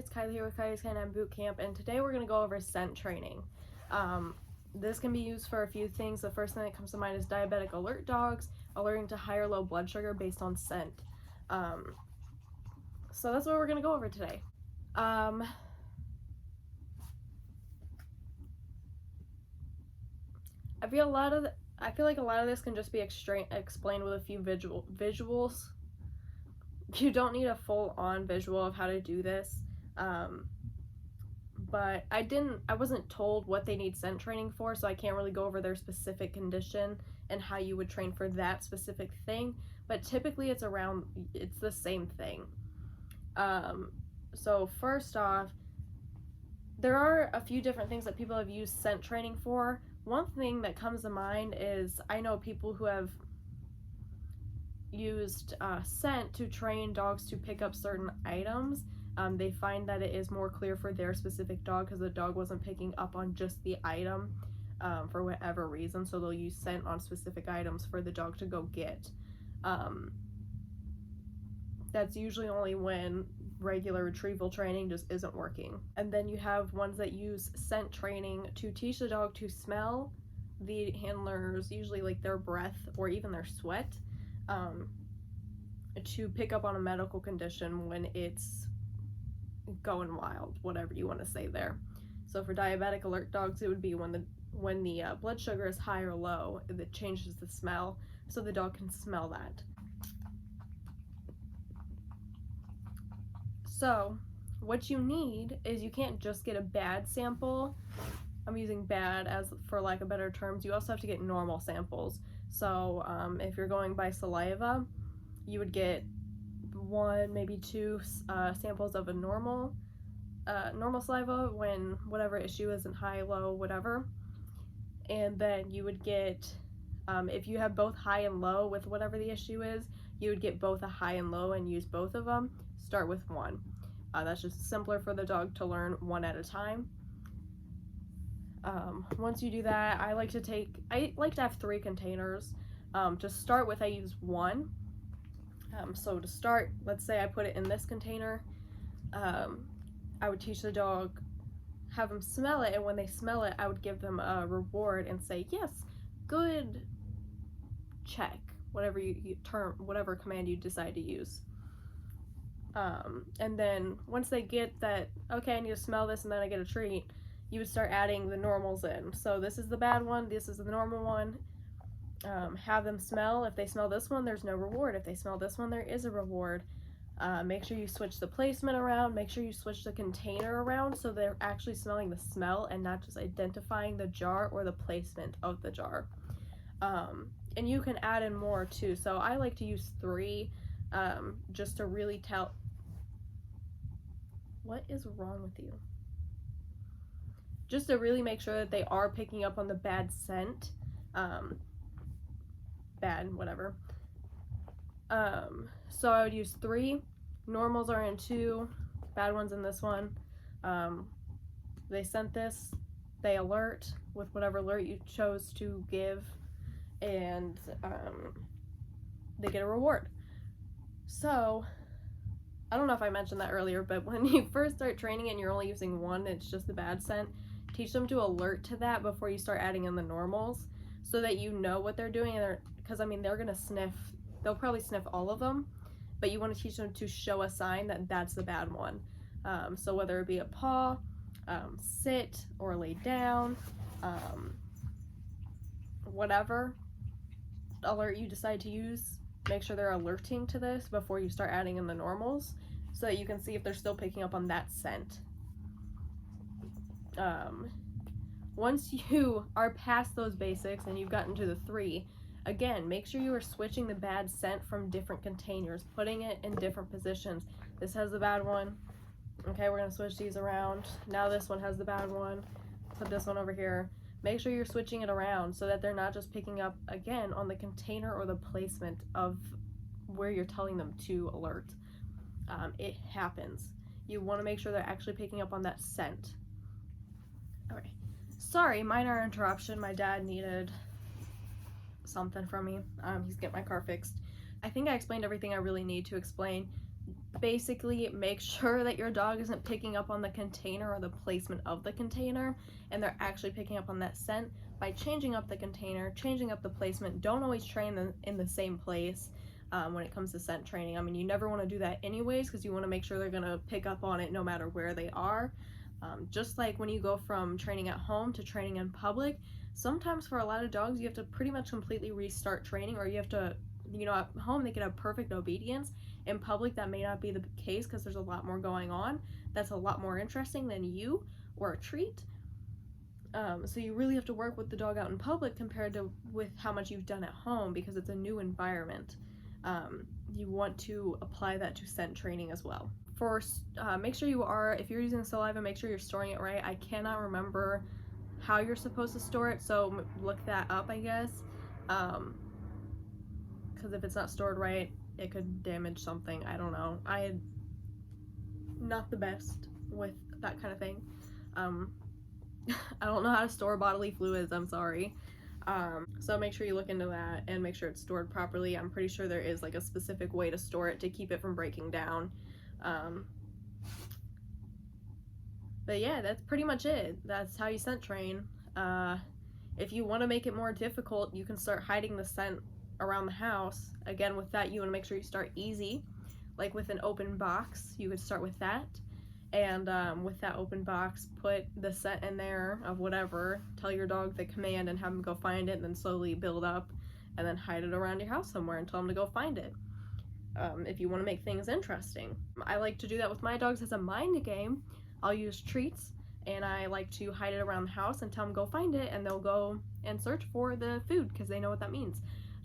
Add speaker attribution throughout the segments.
Speaker 1: it's Kylie here with Kylie's Canine Boot Camp, and today we're going to go over scent training. This can be used for a few things. The first thing that comes to mind is diabetic alert dogs, alerting to high or low blood sugar based on scent. So that's what we're going to go over today. I feel like a lot of this can just be explained with a few visuals. You don't need a full-on visual of how to do this, but I wasn't told what they need scent training for, so I can't really go over their specific condition and how you would train for that specific thing, but typically it's the same thing. So first off, there are a few different things that people have used scent training for. One thing that comes to mind is I know people who have used scent to train dogs to pick up certain items. They find that it is more clear for their specific dog because the dog wasn't picking up on just the item for whatever reason, so they'll use scent on specific items for the dog to go get. That's usually only when regular retrieval training just isn't working. And then you have ones that use scent training to teach the dog to smell the handlers, usually like their breath or even their sweat, to pick up on a medical condition when it's going wild, whatever you want to say there. So for diabetic alert dogs, it would be when the blood sugar is high or low, it changes the smell, so the dog can smell that. So what you need is, you can't just get a bad sample. I'm using bad as for lack of better terms. You also have to get normal samples. So if you're going by saliva, you would get 1, maybe 2 samples of a normal saliva when whatever issue isn't high, low, whatever. And then you would get, if you have both high and low with whatever the issue is, you would get both a high and low and use both of them. Start with 1. That's just simpler for the dog to learn one at a time. Once you do that, I like to have 3 containers. To start with, I use 1. So to start, let's say I put it in this container. I would teach the dog, have them smell it, and when they smell it, I would give them a reward and say, yes, good, check, whatever whatever command you decide to use. And then once they get that, okay, I need to smell this and then I get a treat, you would start adding the normals in. So this is the bad one, this is the normal one. Have them smell. If they smell this one, there's no reward. If they smell this one, there is a reward. Make sure you switch the placement around. Make sure you switch the container around so they're actually smelling the smell and not just identifying the jar or the placement of the jar. And you can add in more too. So I like to use 3 just to really tell. What is wrong with you? Just to really make sure that they are picking up on the bad scent. Bad, whatever. So I would use 3. Normals are in 2, bad ones in this one. They scent this, they alert with whatever alert you chose to give, and they get a reward. So I don't know if I mentioned that earlier, but when you first start training and you're only using 1, it's just the bad scent, teach them to alert to that before you start adding in the normals, so that you know what they're doing. And because I mean, they're gonna sniff, they'll probably sniff all of them, but you want to teach them to show a sign that that's the bad one. So whether it be a paw, sit or lay down, whatever alert you decide to use, make sure they're alerting to this before you start adding in the normals, so that you can see if they're still picking up on that scent. Once you are past those basics and you've gotten to the 3, again, make sure you are switching the bad scent from different containers, putting it in different positions. This has the bad one. Okay, we're going to switch these around. Now this one has the bad one. Put this one over here. Make sure you're switching it around so that they're not just picking up, again, on the container or the placement of where you're telling them to alert. It happens. You want to make sure they're actually picking up on that scent. Alright. Sorry, minor interruption. My dad needed something from me. He's getting my car fixed. I think I explained everything I really need to explain. basically make sure that your dog isn't picking up on the container or the placement of the container, and they're actually picking up on that scent by changing up the container, changing up the placement. Don't always train them in the same place when it comes to scent training. I mean, you never want to do that anyways, because you want to make sure they're going to pick up on it no matter where they are. Just like when you go from training at home to training in public, sometimes for a lot of dogs you have to pretty much completely restart training, or you have to, you know, at home they can have perfect obedience. In public that may not be the case because there's a lot more going on that's a lot more interesting than you or a treat. So you really have to work with the dog out in public compared to with how much you've done at home, because it's a new environment. You want to apply that to scent training as well. Make sure you are, if you're using saliva, make sure you're storing it right. I cannot remember how you're supposed to store it, so look that up, I guess, because if it's not stored right, it could damage something. I don't know. I'm not the best with that kind of thing. I don't know how to store bodily fluids, I'm sorry. So make sure you look into that and make sure it's stored properly. I'm pretty sure there is like a specific way to store it to keep it from breaking down. But yeah, that's pretty much it. That's how you scent train. If you want to make it more difficult, you can start hiding the scent around the house. Again, with that, you want to make sure you start easy, like with an open box. You could start with that, and with that open box, put the scent in there of whatever. Tell your dog the command and have them go find it, and then slowly build up, and then hide it around your house somewhere and tell them to go find it. If you want to make things interesting, I like to do that with my dogs as a mind game. I'll use treats, and I like to hide it around the house and tell them go find it, and they'll go and search for the food because they know what that means.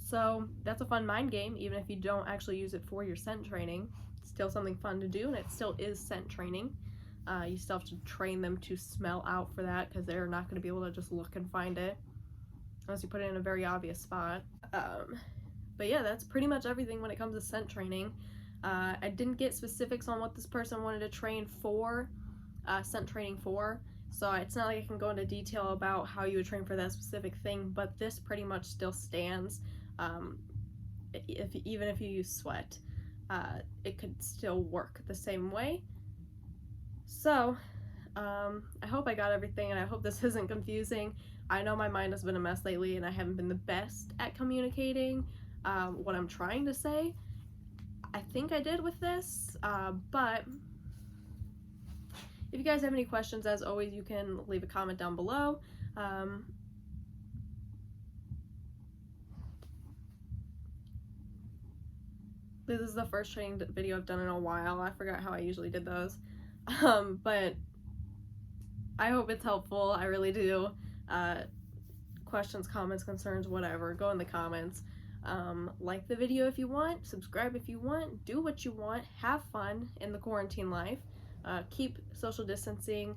Speaker 1: So that's a fun mind game, even if you don't actually use it for your scent training. It's still something fun to do, and it still is scent training. You still have to train them to smell out for that, because they're not going to be able to just look and find it unless you put it in a very obvious spot. But yeah, that's pretty much everything when it comes to scent training. I didn't get specifics on what this person wanted to train for, scent training for, so it's not like I can go into detail about how you would train for that specific thing, but this pretty much still stands. Even if you use sweat, it could still work the same way. So I hope I got everything, and I hope this isn't confusing. I know my mind has been a mess lately, and I haven't been the best at communicating what I'm trying to say. I think I did with this, but if you guys have any questions, as always, you can leave a comment down below. This is the first training video I've done in a while. I forgot how I usually did those. But I hope it's helpful. I really do. Questions, comments, concerns, whatever, go in the comments. Like the video if you want, subscribe if you want, do what you want, have fun in the quarantine life, keep social distancing,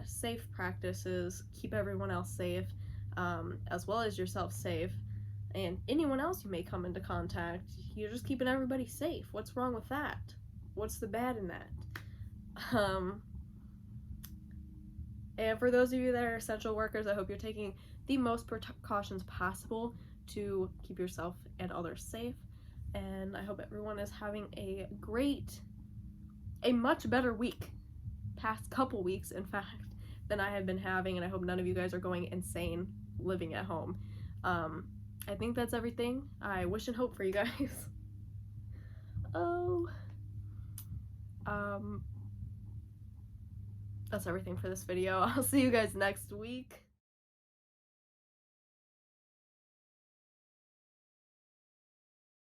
Speaker 1: safe practices, keep everyone else safe, as well as yourself safe, and anyone else you may come into contact. You're just keeping everybody safe. What's wrong with that? What's the bad in that? And for those of you that are essential workers, I hope you're taking the most precautions possible to keep yourself and others safe. And I hope everyone is having a much better week, past couple weeks, in fact, than I have been having. And I hope none of you guys are going insane living at home. I think that's everything. I wish and hope for you guys. That's everything for this video. I'll see you guys next week.